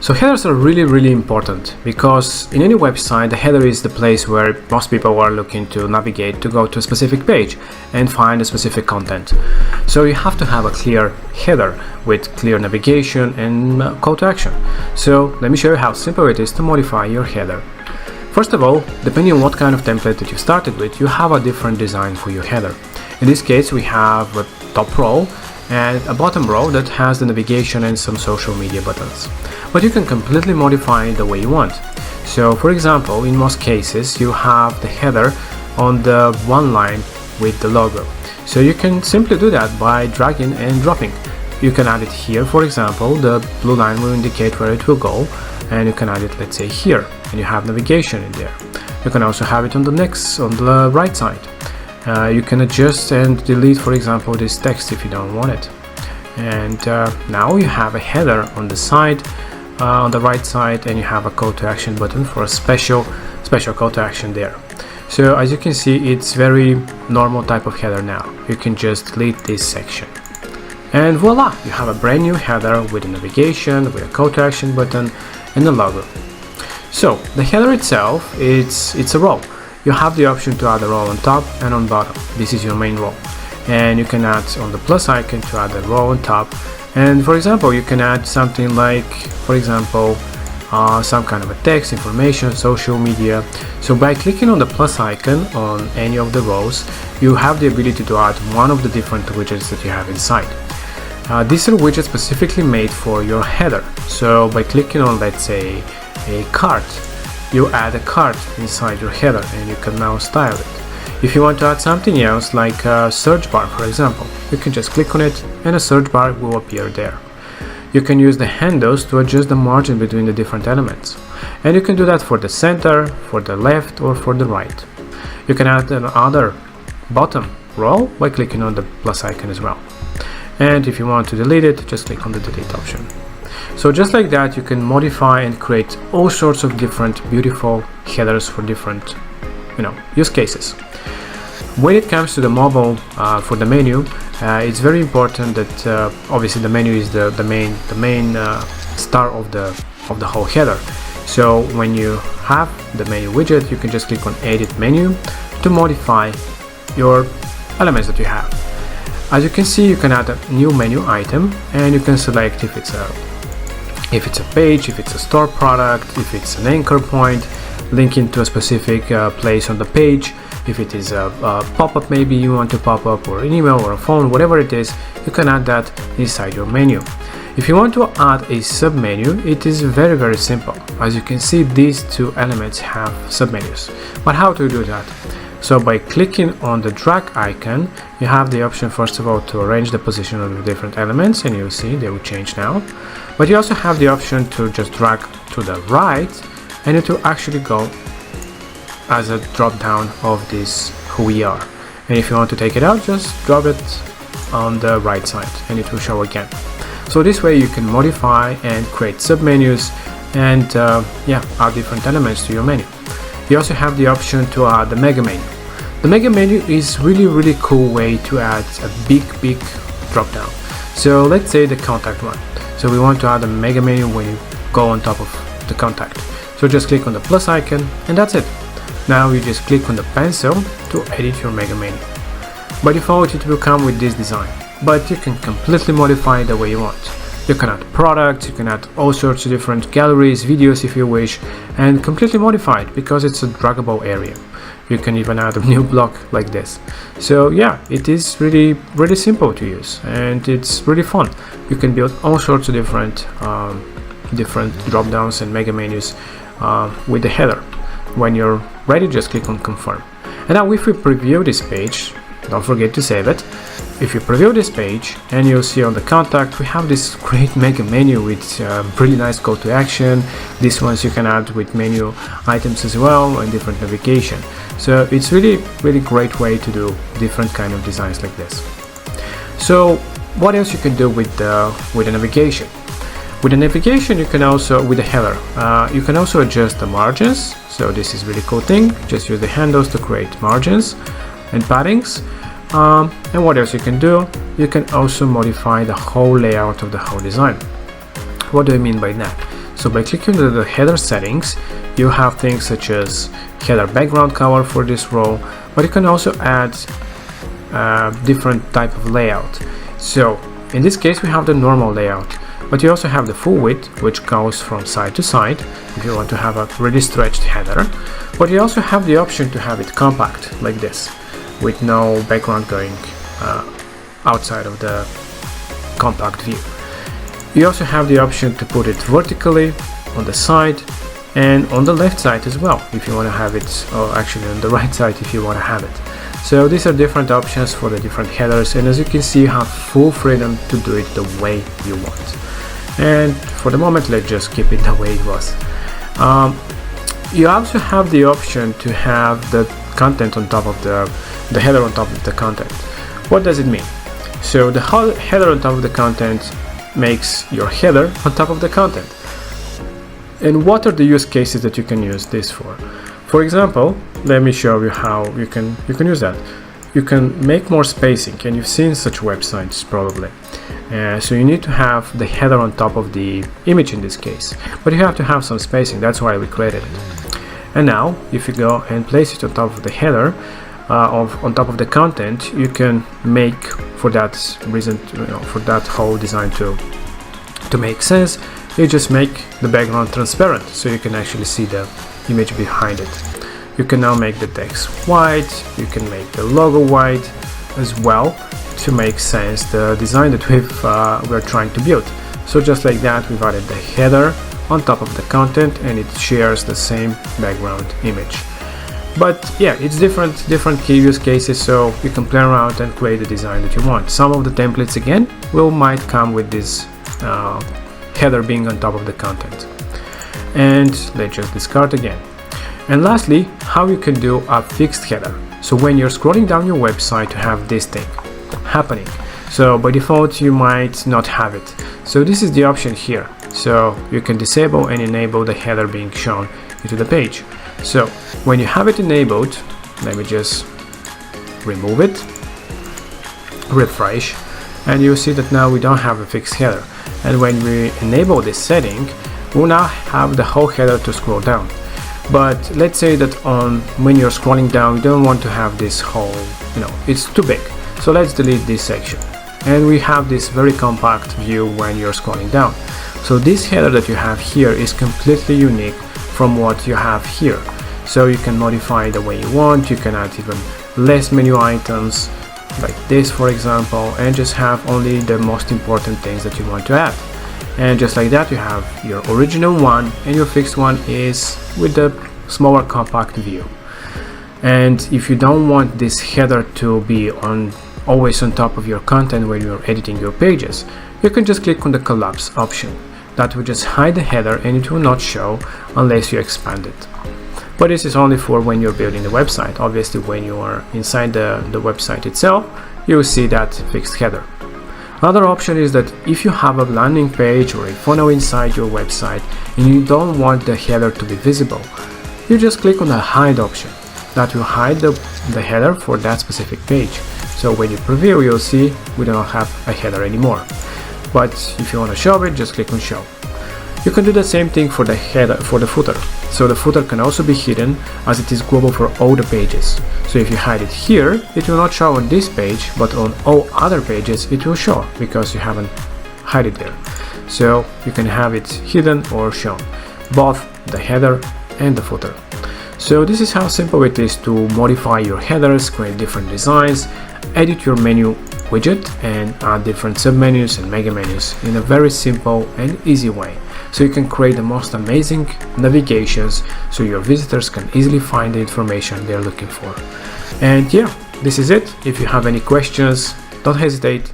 So headers are really important because in any website the header is the place where most people are looking to navigate to go to a specific page and find a specific content. So you have to have a clear header with clear navigation and call to action. So let me show you how simple it is to modify your header. First of all, depending on what kind of template that you started with, you have a different design for your header. In this case we have a top row and a bottom row that has the navigation and some social media buttons. But you can completely modify it the way you want. So for example, in most cases you have the header on the one line with the logo. So you can simply do that by dragging and dropping. You can add it here, for example, the blue line will indicate where it will go, and you can add it, let's say, here, and you have navigation in there. You can also have it on the right side. You can adjust and delete, for example, this text if you don't want it. And now you have a header on the side, on the right side, and you have a call to action button for a special call to action there. So as you can see, it's very normal type of header now. You can just delete this section. And voila, you have a brand new header with a navigation, with a call to action button and a logo. So the header itself, it's a row. You have the option to add a row on top and on bottom. This is your main row, and you can add on the plus icon to add a row on top. And for example, you can add something like, for example, some kind of a text, information, social media. So by clicking on the plus icon on any of the rows, you have the ability to add one of the different widgets that you have inside. These are widgets specifically made for your header. So by clicking on, let's say, a cart, you add a cart inside your header and you can now style it. If you want to add something else, like a search bar, for example, you can just click on it and a search bar will appear there. You can use the handles to adjust the margin between the different elements, and you can do that for the center, for the left, or for the right. You can add another bottom row by clicking on the plus icon as well. And if you want to delete it, just click on the delete option. So just like that, you can modify and create all sorts of different beautiful headers for different use cases. When it comes to the mobile, for the menu, it's very important that obviously the menu is the main star of the whole header. So when you have the menu widget, you can just click on edit menu to modify your elements that you have. As you can see, you can add a new menu item, and you can select if it's a page, if it's a store product, if it's an anchor point linking to a specific place on the page, if it is a pop-up maybe you want to pop up, or an email or a phone, whatever it is, you can add that inside your menu. If you want to add a submenu, it is very simple. As you can see, these two elements have submenus. But how to do that? So by clicking on the drag icon, you have the option, first of all, to arrange the position of the different elements, and you'll see they will change now. But you also have the option to just drag to the right, and it will actually go as a drop down of this who we are. And if you want to take it out, just drop it on the right side and it will show again. So this way you can modify and create submenus and add different elements to your menu. You also have the option to add the mega menu. The mega menu is really cool way to add a big drop down. So let's say the contact one. So we want to add a mega menu when you go on top of the contact. So just click on the plus icon and that's it. Now you just click on the pencil to edit your mega menu. By default it will come with this design, but you can completely modify it the way you want. You can add products, you can add all sorts of different galleries, videos if you wish, and completely modify it because it's a draggable area. You can even add a new block like this. So yeah, it is really simple to use and it's really fun. You can build all sorts of different drop downs and mega menus with the header. When you're ready, just click on confirm. And now if we preview this page, don't forget to save it. If you preview this page and you'll see on the contact, we have this great mega menu with really nice call to action. These ones you can add with menu items as well and different navigation. So it's really great way to do different kind of designs like this. So what else you can do with the navigation? With the navigation, you can also, with the header, you can also adjust the margins. So this is really cool thing. Just use the handles to create margins and paddings. And what else you can do? You can also modify the whole layout of the whole design. What do I mean by that? So by clicking on the header settings, you have things such as header background color for this row, but you can also add different type of layout. So in this case we have the normal layout, but you also have the full width, which goes from side to side if you want to have a really stretched header, but you also have the option to have it compact like this with no background going outside of the compact view. You also have the option to put it vertically on the side and on the left side as well if you want to have it, or actually on the right side if you want to have it. So these are different options for the different headers, and as you can see you have full freedom to do it the way you want. And for the moment let's just keep it the way it was. You also have the option to have the content on top of the header on top of the content. What does it mean? So the header on top of the content makes your header on top of the content. And what are the use cases that you can use this for? For example, let me show you how you can use that. You can make more spacing, and you've seen such websites probably. So you need to have the header on top of the image in this case, but you have to have some spacing. That's why we created it. And now if you go and place it on top of the header, on top of the content, you can make, for that reason, for that whole design to make sense, you just make the background transparent so you can actually see the image behind it. You can now make the text white, you can make the logo white as well to make sense the design that we're trying to build. So just like that, we've added the header on top of the content and it shares the same background image. But yeah, it's different key use cases, so you can play around and create the design that you want. Some of the templates again might come with this header being on top of the content. And let's just discard again. And lastly, how you can do a fixed header. So when you're scrolling down your website to have this thing happening. So by default you might not have it. So this is the option here. So you can disable and enable the header being shown into the page. So when you have it enabled, let me just remove it, refresh, and you'll see that now we don't have a fixed header. And when we enable this setting, we'll now have the whole header to scroll down. But let's say that when you're scrolling down, you don't want to have this whole, it's too big. So let's delete this section. And we have this very compact view when you're scrolling down. So this header that you have here is completely unique from what you have here. So you can modify the way you want, you can add even less menu items like this for example, and just have only the most important things that you want to add. And just like that you have your original one, and your fixed one is with the smaller compact view. And if you don't want this header to be always on top of your content when you're editing your pages, you can just click on the collapse option. That will just hide the header and it will not show unless you expand it. But this is only for when you're building the website. Obviously when you are inside the website itself, you will see that fixed header. Another option is that if you have a landing page or a funnel inside your website and you don't want the header to be visible, you just click on the hide option. That will hide the header for that specific page. So when you preview, you'll see we don't have a header anymore. But if you want to show it, just click on show. You can do the same thing for the header, for the footer. So the footer can also be hidden as it is global for all the pages. So if you hide it here, it will not show on this page, but on all other pages it will show because you haven't hide it there. So you can have it hidden or shown, both the header and the footer. So this is how simple it is to modify your headers, create different designs, edit your menu widget and add different submenus and mega menus in a very simple and easy way. So you can create the most amazing navigations so your visitors can easily find the information they're looking for. And yeah, this is it. If you have any questions, don't hesitate